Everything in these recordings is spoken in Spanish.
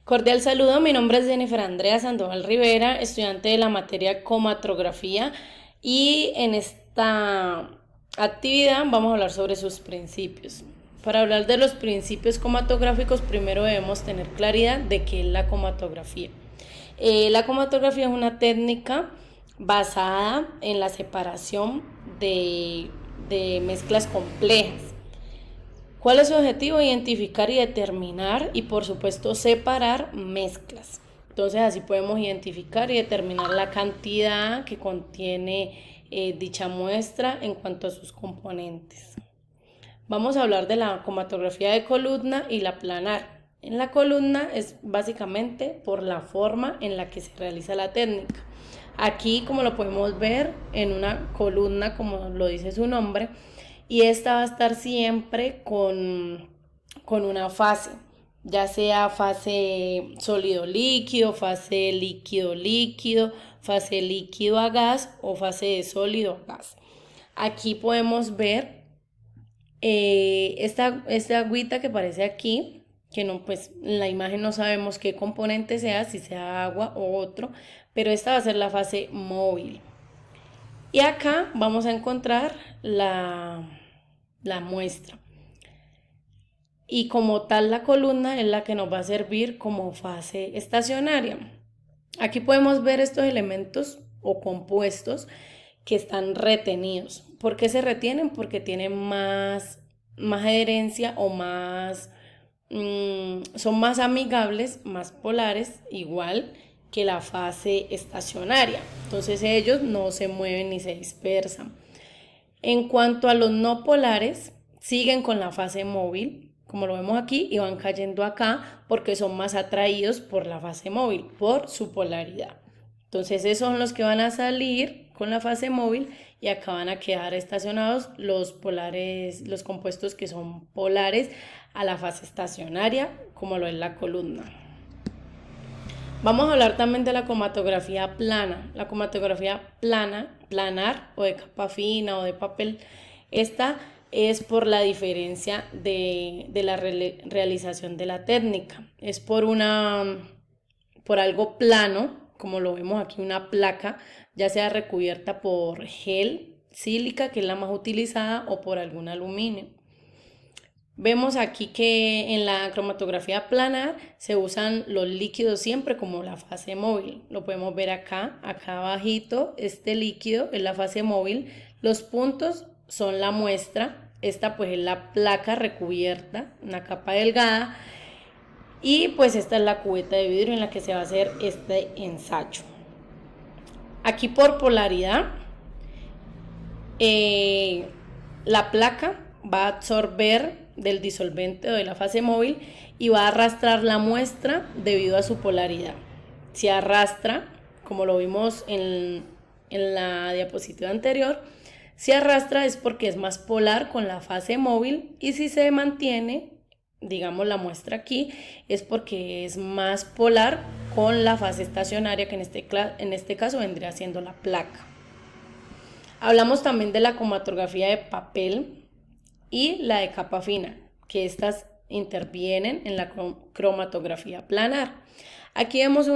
Cordial saludo, mi nombre es Jennifer Andrea Sandoval Rivera, estudiante de la materia cromatografía y en esta actividad vamos a hablar sobre sus principios. Para hablar de los principios cromatográficos, primero debemos tener claridad de qué es la cromatografía. La cromatografía es una técnica basada en la separación de mezclas complejas. ¿Cuál es su objetivo? Identificar y determinar y por supuesto separar mezclas. Entonces así podemos identificar y determinar la cantidad que contiene dicha muestra en cuanto a sus componentes. Vamos a hablar de la cromatografía de columna y la planar. En la columna es básicamente por la forma en la que se realiza la técnica. Aquí, como lo podemos ver, en una columna, como lo dice su nombre, y esta va a estar siempre con una fase, ya sea fase sólido-líquido, fase líquido-líquido, fase líquido a gas o fase de sólido a gas. Aquí podemos ver esta agüita que aparece aquí, que no, pues en la imagen no sabemos qué componente sea, si sea agua o otro, pero esta va a ser la fase móvil. Y acá vamos a encontrar la muestra. Y como tal la columna es la que nos va a servir como fase estacionaria. Aquí podemos ver estos elementos o compuestos que están retenidos. ¿Por qué se retienen? Porque tienen más adherencia o son más amigables, más polares, igual que la fase estacionaria. Entonces ellos no se mueven ni se dispersan. En cuanto a los no polares, siguen con la fase móvil, como lo vemos aquí, y van cayendo acá porque son más atraídos por la fase móvil, por su polaridad. Entonces esos son los que van a salir con la fase móvil y acá van a quedar estacionados los polares, los compuestos que son polares a la fase estacionaria, como lo es la columna. Vamos a hablar también de la cromatografía plana. La cromatografía planar o de capa fina o de papel, esta es por la diferencia de la realización de la técnica. Es por algo plano, como lo vemos aquí, una placa, ya sea recubierta por gel, sílica, que es la más utilizada, o por algún aluminio. Vemos aquí que en la cromatografía planar se usan los líquidos siempre como la fase móvil. Lo podemos ver acá abajito, este líquido es la fase móvil. Los puntos son la muestra, esta pues es la placa recubierta, una capa delgada. Y pues esta es la cubeta de vidrio en la que se va a hacer este ensayo. Aquí por polaridad, la placa va a absorber del disolvente o de la fase móvil y va a arrastrar la muestra debido a su polaridad. Si arrastra, como lo vimos en la diapositiva anterior, si arrastra es porque es más polar con la fase móvil, y si se mantiene, digamos la muestra aquí, es porque es más polar con la fase estacionaria, que en este caso vendría siendo la placa. Hablamos también de la cromatografía de papel y la de capa fina, que estas intervienen en la cromatografía planar. Aquí vemos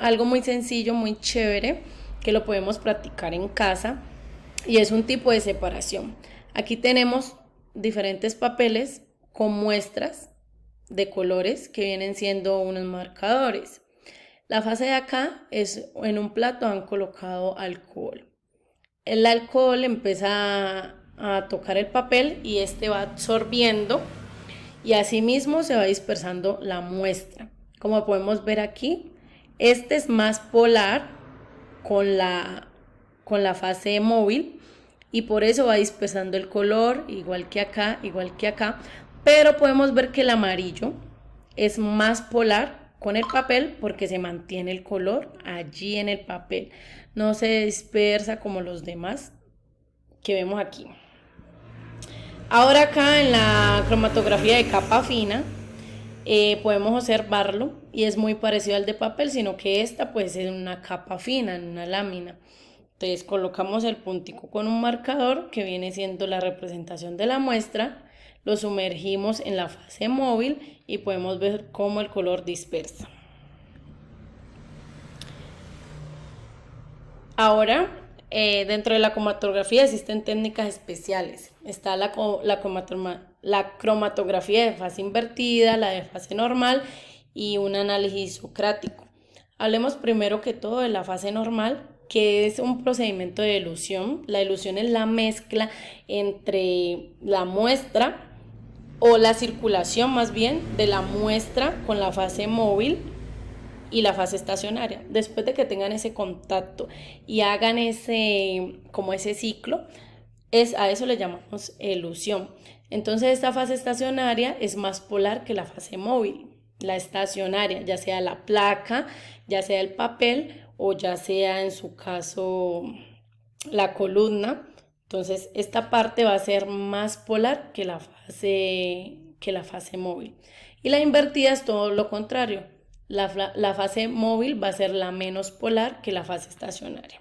algo muy sencillo, muy chévere, que lo podemos practicar en casa, y es un tipo de separación. Aquí tenemos diferentes papeles con muestras de colores que vienen siendo unos marcadores. La fase de acá es en un plato han colocado alcohol. El alcohol empieza a tocar el papel y este va absorbiendo, y asimismo se va dispersando la muestra. Como podemos ver aquí, este es más polar con la fase móvil y por eso va dispersando el color, igual que acá, pero podemos ver que el amarillo es más polar con el papel porque se mantiene el color allí en el papel, no se dispersa como los demás que vemos aquí. Ahora acá en la cromatografía de capa fina podemos observarlo y es muy parecido al de papel, sino que esta pues es una capa fina, en una lámina. Entonces colocamos el puntico con un marcador que viene siendo la representación de la muestra, lo sumergimos en la fase móvil y podemos ver cómo el color dispersa. Ahora, dentro de la cromatografía existen técnicas especiales. Está la cromatografía de fase invertida, la de fase normal y un análisis isocrático. Hablemos primero que todo de la fase normal, que es un procedimiento de elución. La elución es la mezcla entre la muestra o la circulación más bien de la muestra con la fase móvil y la fase estacionaria. Después de que tengan ese contacto y hagan ese ciclo, a eso le llamamos elución. Entonces esta fase estacionaria es más polar que la fase móvil. La estacionaria, ya sea la placa, ya sea el papel o ya sea en su caso la columna. Entonces esta parte va a ser más polar que la fase móvil. Y la invertida es todo lo contrario. La fase móvil va a ser la menos polar que la fase estacionaria.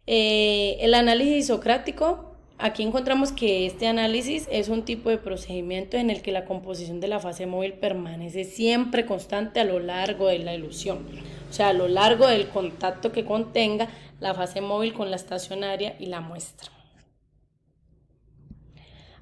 El análisis isocrático, aquí encontramos que este análisis es un tipo de procedimiento en el que la composición de la fase móvil permanece siempre constante a lo largo de la elución, o sea, a lo largo del contacto que contenga la fase móvil con la estacionaria y la muestra.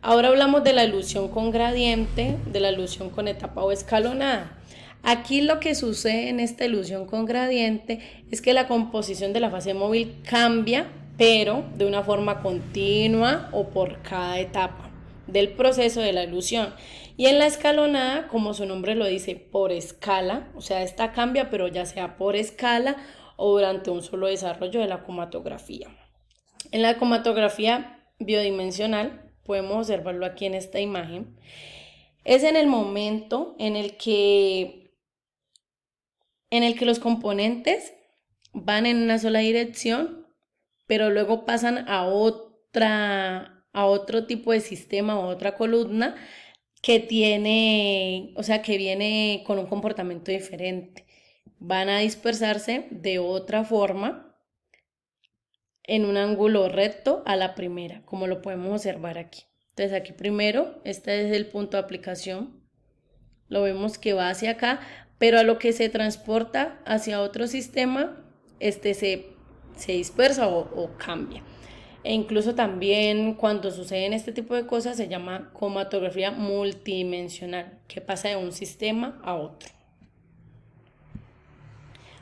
Ahora hablamos de la elución con gradiente, de la elución con etapa o escalonada. Aquí lo que sucede en esta elución con gradiente es que la composición de la fase móvil cambia, pero de una forma continua o por cada etapa del proceso de la elución. Y en la escalonada, como su nombre lo dice, por escala, o sea, esta cambia, pero ya sea por escala o durante un solo desarrollo de la cromatografía. En la cromatografía bidimensional, podemos observarlo aquí en esta imagen, es en el momento en el que los componentes van en una sola dirección, pero luego pasan a otro tipo de sistema o otra columna que viene con un comportamiento diferente. Van a dispersarse de otra forma en un ángulo recto a la primera, como lo podemos observar aquí. Entonces aquí primero, este es el punto de aplicación. Lo vemos que va hacia acá, pero a lo que se transporta hacia otro sistema, se dispersa o cambia. E incluso también cuando suceden este tipo de cosas se llama cromatografía multidimensional, que pasa de un sistema a otro.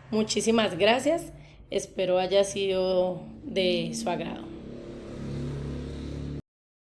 Muchísimas gracias, espero haya sido de su agrado.